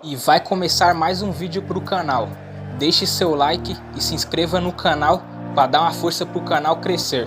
E vai começar mais um vídeo pro canal. Deixe seu like e se inscreva no canal para dar uma força pro canal crescer.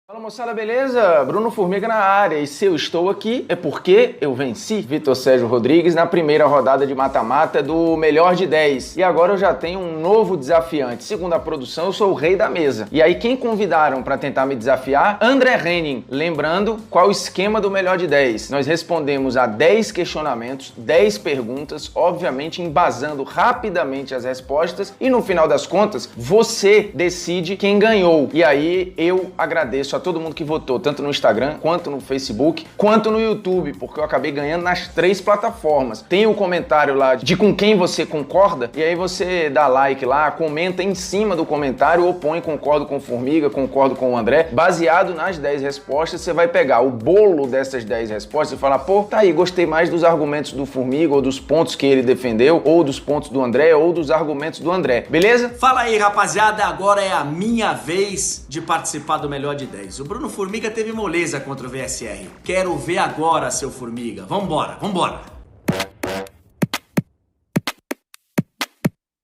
Fala moçada, beleza? Bruno Formiga na área, e se eu estou aqui é porque eu venci Vitor Sérgio Rodrigues na primeira rodada de mata-mata do melhor de 10. E agora eu já tenho um novo desafiante. Segundo a produção, eu sou o rei da mesa. E aí quem convidaram para tentar me desafiar? André Henning. Lembrando qual o esquema do melhor de 10. Nós respondemos a 10 questionamentos, 10 perguntas, obviamente embasando rapidamente as respostas, e no final das contas, você decide quem ganhou. E aí eu agradeço a todo mundo que votou, tanto no Instagram, quanto no Facebook, quanto no YouTube, porque eu acabei ganhando nas 3 plataformas. Tem o comentário lá de com quem você concorda, e aí você dá like lá, comenta em cima do comentário ou põe concordo com o Formiga, concordo com o André. Baseado nas 10 respostas, você vai pegar o bolo dessas 10 respostas e falar, pô, tá aí, gostei mais dos argumentos do Formiga, ou dos pontos que ele defendeu, ou dos pontos do André, ou dos argumentos do André, beleza? Fala aí, rapaziada, agora é a minha vez de participar do Melhor de 10. O Bruno Formiga teve moleza contra o VSR. Quero ver agora, seu Formiga. Vambora, vambora.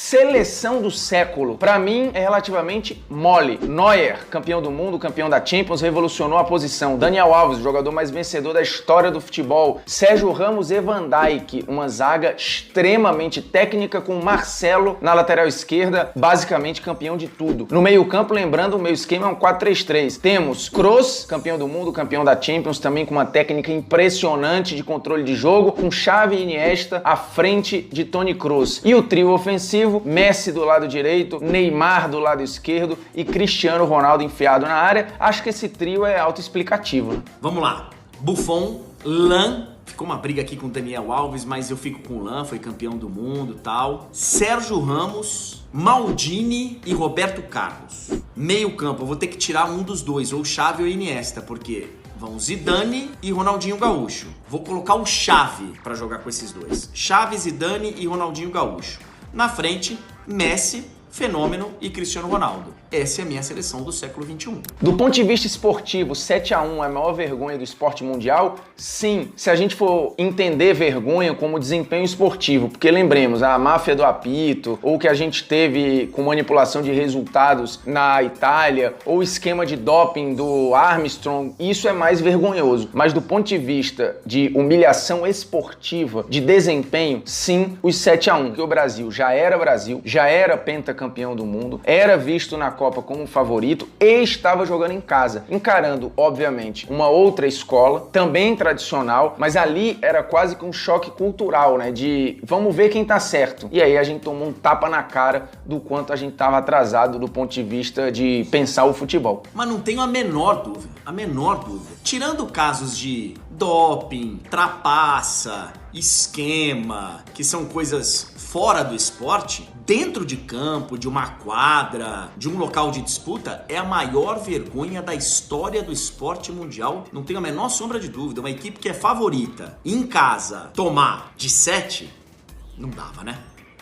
Seleção do século. Pra mim é relativamente mole. Neuer, campeão do mundo, campeão da Champions, revolucionou a posição. Daniel Alves, jogador mais vencedor da história do futebol. Sérgio Ramos e Van Dijk, uma zaga extremamente técnica com Marcelo na lateral esquerda, basicamente campeão de tudo. No meio-campo, lembrando, o meu esquema é um 4-3-3. Temos Kroos, campeão do mundo, campeão da Champions, também com uma técnica impressionante de controle de jogo, com Xavi e Iniesta à frente de Toni Kroos. E o trio ofensivo, Messi do lado direito, Neymar do lado esquerdo e Cristiano Ronaldo enfiado na área. Acho que esse trio é autoexplicativo, né? Vamos lá. Buffon, Lan. Ficou uma briga aqui com o Daniel Alves, mas eu fico com o Lan, foi campeão do mundo e tal. Sérgio Ramos, Maldini e Roberto Carlos. Meio campo, eu vou ter que tirar um dos dois, ou Xavi ou Iniesta, porque vão Zidane e Ronaldinho Gaúcho. Vou colocar o Xavi para jogar com esses dois. Xavi, Zidane e Ronaldinho Gaúcho. Na frente, Messi, Fenômeno e Cristiano Ronaldo. Essa é a minha seleção do século XXI. Do ponto de vista esportivo, 7-1 é a maior vergonha do esporte mundial? Sim, se a gente for entender vergonha como desempenho esportivo, porque lembremos, a máfia do apito, ou que a gente teve com manipulação de resultados na Itália, ou o esquema de doping do Armstrong, isso é mais vergonhoso. Mas do ponto de vista de humilhação esportiva, de desempenho, sim, os 7-1, porque o Brasil, já era pentacampeão do mundo, era visto na Copa como favorito e estava jogando em casa, encarando, obviamente, uma outra escola, também tradicional, mas ali era quase que um choque cultural, né? De vamos ver quem tá certo. E aí a gente tomou um tapa na cara do quanto a gente tava atrasado do ponto de vista de pensar o futebol. Mas não tenho a menor dúvida. Tirando casos de doping, trapaça, esquema, que são coisas fora do esporte, dentro de campo, de uma quadra, de um local de disputa, é a maior vergonha da história do esporte mundial. Não tenho a menor sombra de dúvida. Uma equipe que é favorita em casa tomar de 7, não dava, né?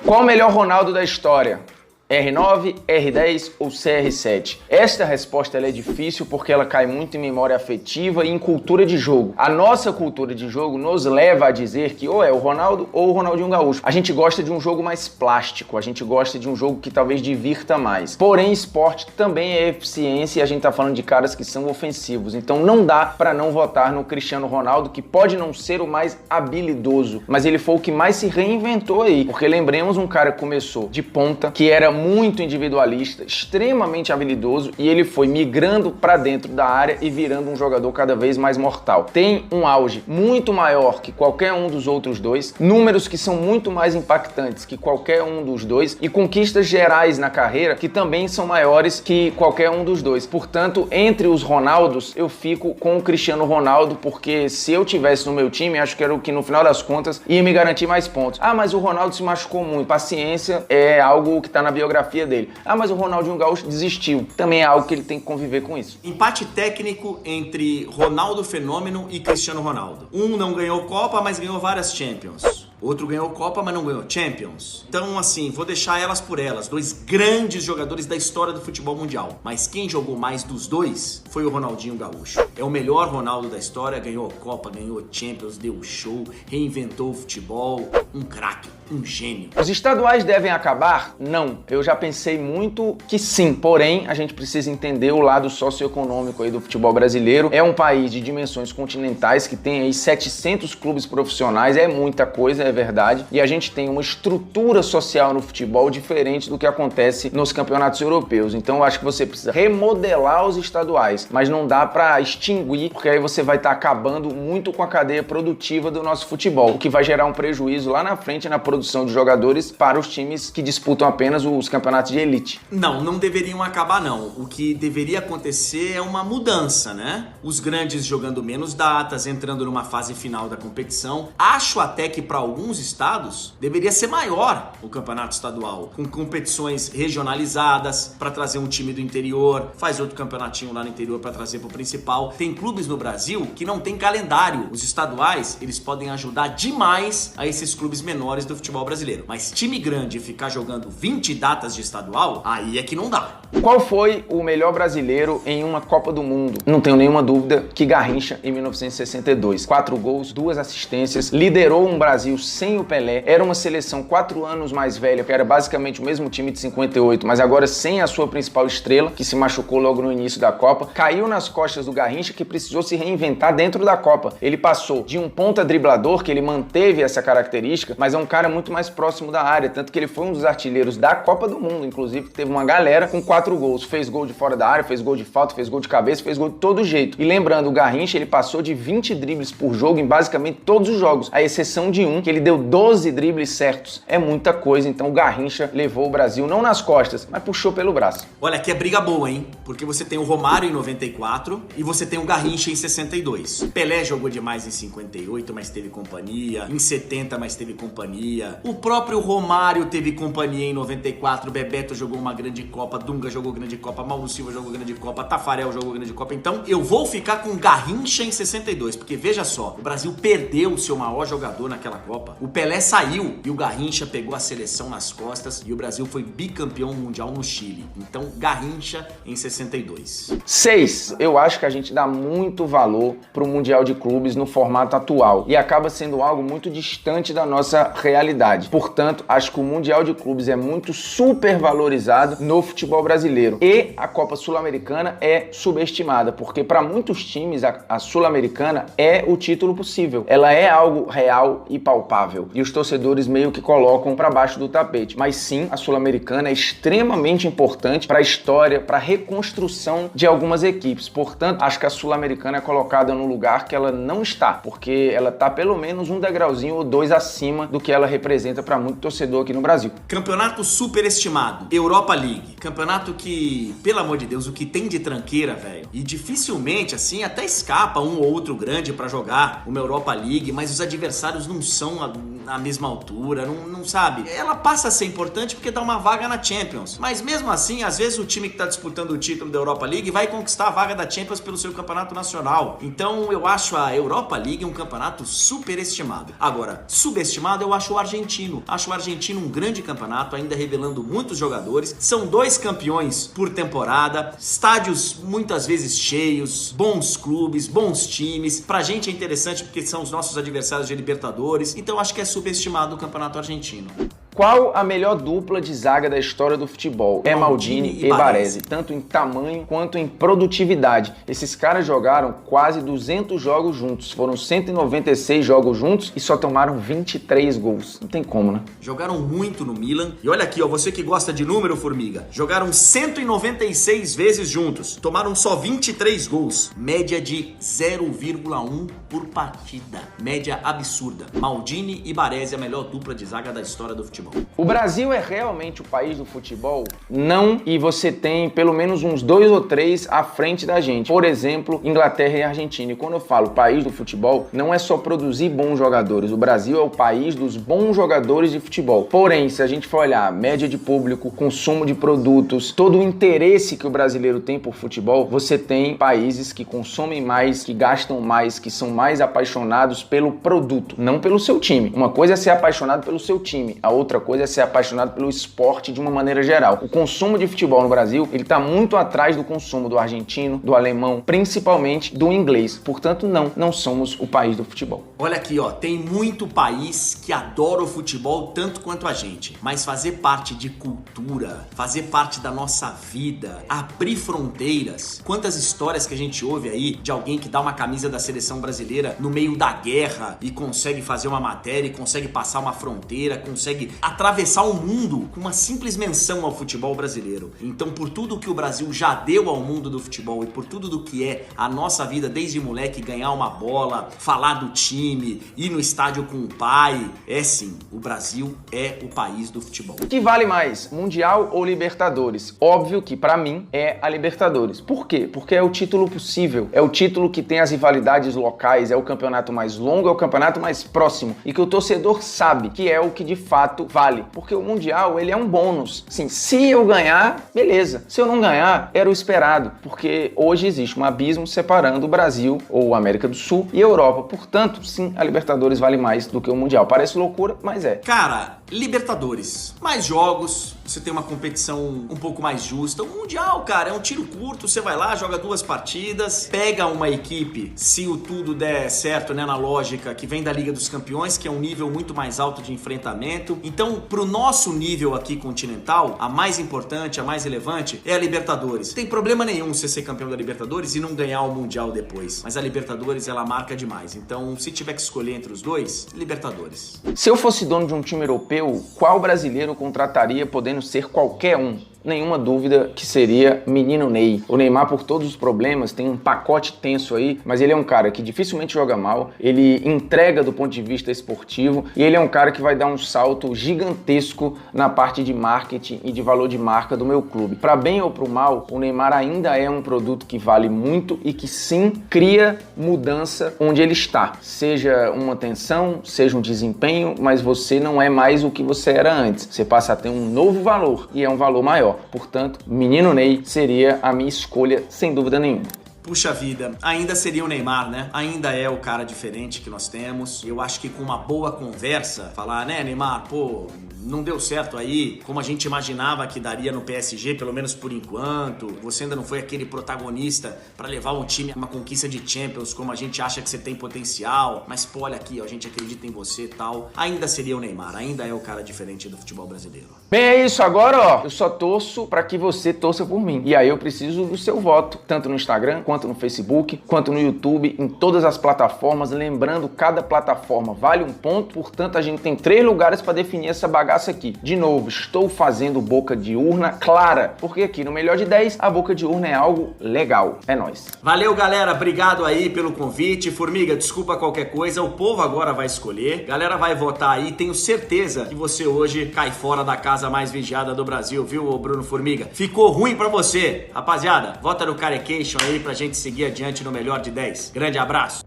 Qual o melhor Ronaldo da história? R9, R10 ou CR7? Esta resposta ela é difícil porque ela cai muito em memória afetiva e em cultura de jogo. A nossa cultura de jogo nos leva a dizer que ou é o Ronaldo ou o Ronaldinho Gaúcho. A gente gosta de um jogo mais plástico, a gente gosta de um jogo que talvez divirta mais. Porém, esporte também é eficiência e a gente tá falando de caras que são ofensivos. Então não dá pra não votar no Cristiano Ronaldo, que pode não ser o mais habilidoso, mas ele foi o que mais se reinventou aí. Porque lembremos, um cara que começou de ponta, que era muito individualista, extremamente habilidoso, e ele foi migrando para dentro da área e virando um jogador cada vez mais mortal. Tem um auge muito maior que qualquer um dos outros dois, números que são muito mais impactantes que qualquer um dos dois e conquistas gerais na carreira que também são maiores que qualquer um dos dois. Portanto, entre os Ronaldos, eu fico com o Cristiano Ronaldo, porque se eu tivesse no meu time, acho que era o que no final das contas ia me garantir mais pontos. Ah, mas o Ronaldo se machucou muito. Paciência é algo que tá na biografia dele. Ah, mas o Ronaldinho Gaúcho desistiu. Também é algo que ele tem que conviver com isso. Empate técnico entre Ronaldo Fenômeno e Cristiano Ronaldo. Um não ganhou Copa, mas ganhou várias Champions. Outro ganhou Copa, mas não ganhou Champions. Então, assim, vou deixar elas por elas. Dois grandes jogadores da história do futebol mundial. Mas quem jogou mais dos dois foi o Ronaldinho Gaúcho. É o melhor Ronaldo da história, ganhou Copa, ganhou Champions, deu show, reinventou o futebol. Um craque, um gênio. Os estaduais devem acabar? Não. Eu já pensei muito que sim. Porém, a gente precisa entender o lado socioeconômico aí do futebol brasileiro. É um país de dimensões continentais que tem aí 700 clubes profissionais. É muita coisa, é verdade. E a gente tem uma estrutura social no futebol diferente do que acontece nos campeonatos europeus. Então, eu acho que você precisa remodelar os estaduais. Mas não dá pra extinguir, porque aí você vai estar acabando muito com a cadeia produtiva do nosso futebol, o que vai gerar um prejuízo lá na frente na produção de jogadores para os times que disputam apenas os campeonatos de elite. Não deveriam acabar não. O que deveria acontecer é uma mudança, né? Os grandes jogando menos datas, entrando numa fase final da competição. Acho até que para alguns estados deveria ser maior o campeonato estadual, com competições regionalizadas para trazer um time do interior, faz outro campeonatinho lá no interior para trazer pro principal. Tem clubes no Brasil que não tem calendário. Os estaduais, eles podem ajudar demais a esses clubes menores do futebol brasileiro. Mas time grande ficar jogando 20 datas de estadual, aí é que não dá. Qual foi o melhor brasileiro em uma Copa do Mundo? Não tenho nenhuma dúvida que Garrincha em 1962. 4 gols, 2 assistências, liderou um Brasil sem o Pelé, era uma seleção 4 anos mais velha, que era basicamente o mesmo time de 58, mas agora sem a sua principal estrela, que se machucou logo no início da Copa, caiu nas costas do Garrincha, que precisou se reinventar dentro da Copa. Ele passou de um ponta driblador, que ele manteve essa característica, mas é um cara muito mais próximo da área, tanto que ele foi um dos artilheiros da Copa do Mundo, inclusive, que teve uma galera com 4 gols, fez gol de fora da área, fez gol de falta, fez gol de cabeça, fez gol de todo jeito. E lembrando, o Garrincha, ele passou de 20 dribles por jogo em basicamente todos os jogos, à exceção de um, que ele deu 12 dribles certos. É muita coisa, então o Garrincha levou o Brasil não nas costas, mas puxou pelo braço. Olha, aqui é briga boa, hein? Porque você tem o Romário em 94 e você tem o Garrincha em 62. Pelé jogou demais em 58, mas teve companhia. Em 70, mas teve companhia. O próprio Romário teve companhia em 94. Bebeto jogou uma grande Copa, Dunga jogou grande Copa, Mauro Silva jogou grande Copa, Tafarel jogou grande Copa. Então eu vou ficar com Garrincha em 62, porque veja só, o Brasil perdeu o seu maior jogador naquela Copa. O Pelé saiu e o Garrincha pegou a seleção nas costas e o Brasil foi bicampeão mundial no Chile. Então Garrincha em 62. 6. Eu acho que a gente dá muito valor pro Mundial de Clubes no formato atual e acaba sendo algo muito distante da nossa realidade. Portanto, acho que o Mundial de Clubes é muito super valorizado no futebol brasileiro e a Copa Sul-Americana é subestimada, porque para muitos times a Sul-Americana é o título possível. Ela é algo real e palpável e os torcedores meio que colocam para baixo do tapete. Mas sim, a Sul-Americana é extremamente importante para a história, para a reconstrução de algumas equipes. Portanto, acho que a Sul-Americana é colocada no lugar que ela não está, porque ela está pelo menos um degrauzinho ou 2 acima do que ela representa para muito torcedor aqui no Brasil. Campeonato superestimado, Europa League. Campeonato que, pelo amor de Deus, o que tem de tranqueira, velho. E dificilmente, assim, até escapa um ou outro grande pra jogar uma Europa League, mas os adversários não são a mesma altura, não sabe. Ela passa a ser importante porque dá uma vaga na Champions. Mas mesmo assim, às vezes o time que tá disputando o título da Europa League vai conquistar a vaga da Champions pelo seu campeonato nacional. Então eu acho a Europa League um campeonato superestimado. Agora, subestimado eu acho o argentino. Acho o argentino um grande campeonato, ainda revelando muitos jogadores. São 2 campeões por temporada, estádios muitas vezes cheios, bons clubes, bons times. Pra gente é interessante porque são os nossos adversários de Libertadores. Então acho que é subestimado o campeonato argentino. Qual a melhor dupla de zaga da história do futebol? É Maldini e Baresi, tanto em tamanho quanto em produtividade. Esses caras jogaram quase 200 jogos juntos, foram 196 jogos juntos e só tomaram 23 gols. Não tem como, né? Jogaram muito no Milan. E olha aqui, ó, você que gosta de número, formiga. Jogaram 196 vezes juntos, tomaram só 23 gols. Média de 0,1 por partida. Média absurda. Maldini e Baresi, a melhor dupla de zaga da história do futebol. futebol. O Brasil é realmente o país do futebol? Não, e você tem pelo menos uns 2 ou 3 à frente da gente. Por exemplo, Inglaterra e Argentina. E quando eu falo país do futebol, não é só produzir bons jogadores. O Brasil é o país dos bons jogadores de futebol. Porém, se a gente for olhar a média de público, consumo de produtos, todo o interesse que o brasileiro tem por futebol, você tem países que consomem mais, que gastam mais, que são mais apaixonados pelo produto, não pelo seu time. Uma coisa é ser apaixonado pelo seu time, a outra coisa é ser apaixonado pelo esporte de uma maneira geral. O consumo de futebol no Brasil, ele está muito atrás do consumo do argentino, do alemão, principalmente do inglês. Portanto, não somos o país do futebol. Olha aqui, ó, tem muito país que adora o futebol tanto quanto a gente, mas fazer parte de cultura, fazer parte da nossa vida, abrir fronteiras. Quantas histórias que a gente ouve aí de alguém que dá uma camisa da seleção brasileira no meio da guerra e consegue fazer uma matéria, e consegue passar uma fronteira, consegue atravessar o mundo com uma simples menção ao futebol brasileiro. Então, por tudo que o Brasil já deu ao mundo do futebol e por tudo do que é a nossa vida desde moleque, ganhar uma bola, falar do time, ir no estádio com o pai, sim, o Brasil é o país do futebol. O que vale mais, Mundial ou Libertadores? Óbvio que pra mim é a Libertadores. Por quê? Porque é o título possível, é o título que tem as rivalidades locais, é o campeonato mais longo, é o campeonato mais próximo e que o torcedor sabe que é o que de fato vale. Porque o Mundial, ele é um bônus. Sim, se eu ganhar, beleza. Se eu não ganhar, era o esperado, porque hoje existe um abismo separando o Brasil, ou a América do Sul, e a Europa. Portanto, sim, a Libertadores vale mais do que o Mundial. Parece loucura, mas é. Cara, Libertadores, mais jogos, você tem uma competição um pouco mais justa. O Mundial, cara, é um tiro curto, você vai lá, joga 2 partidas, pega uma equipe, se o tudo der certo, né, na lógica, que vem da Liga dos Campeões, que é um nível muito mais alto de enfrentamento. Então, pro nosso nível aqui continental, a mais importante, a mais relevante é a Libertadores. Não tem problema nenhum você ser campeão da Libertadores e não ganhar o Mundial depois, mas a Libertadores, ela marca demais. Então, se tiver que escolher entre os dois, Libertadores. Se eu fosse dono de um time europeu, qual brasileiro eu contrataria podendo ser qualquer um? Nenhuma dúvida que seria Menino Ney. O Neymar, por todos os problemas, tem um pacote tenso aí, mas ele é um cara que dificilmente joga mal, ele entrega do ponto de vista esportivo e ele é um cara que vai dar um salto gigantesco na parte de marketing e de valor de marca do meu clube. Para bem ou para o mal, o Neymar ainda é um produto que vale muito e que sim cria mudança onde ele está. Seja uma tensão, seja um desempenho, mas você não é mais o que você era antes. Você passa a ter um novo valor e é um valor maior. Portanto, Menino Ney seria a minha escolha, sem dúvida nenhuma. Puxa vida, ainda seria o Neymar, né? Ainda é o cara diferente que nós temos. Eu acho que com uma boa conversa, falar, né, Neymar, pô, não deu certo aí, como a gente imaginava que daria no PSG, pelo menos por enquanto. Você ainda não foi aquele protagonista pra levar um time a uma conquista de Champions, como a gente acha que você tem potencial. Mas, pô, olha aqui, ó, a gente acredita em você e tal. Ainda seria o Neymar, ainda é o cara diferente do futebol brasileiro. Bem, é isso. Agora, ó, eu só torço pra que você torça por mim. E aí eu preciso do seu voto, tanto no Instagram, quanto no Facebook, quanto no YouTube, em todas as plataformas. Lembrando, cada plataforma vale um ponto, portanto a gente tem 3 lugares para definir essa bagaça aqui. De novo, estou fazendo boca de urna clara, porque aqui no Melhor de 10, a boca de urna é algo legal. É nóis. Valeu, galera. Obrigado aí pelo convite. Formiga, desculpa qualquer coisa. O povo agora vai escolher. Galera vai votar aí. Tenho certeza que você hoje cai fora da casa mais vigiada do Brasil, viu, Bruno Formiga? Ficou ruim pra você. Rapaziada, vota no Carecation aí pra gente seguir adiante no Melhor de 10. Grande abraço.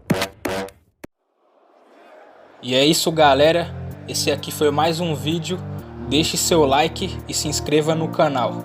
E é isso, galera. Esse aqui foi mais um vídeo. Deixe seu like e se inscreva no canal.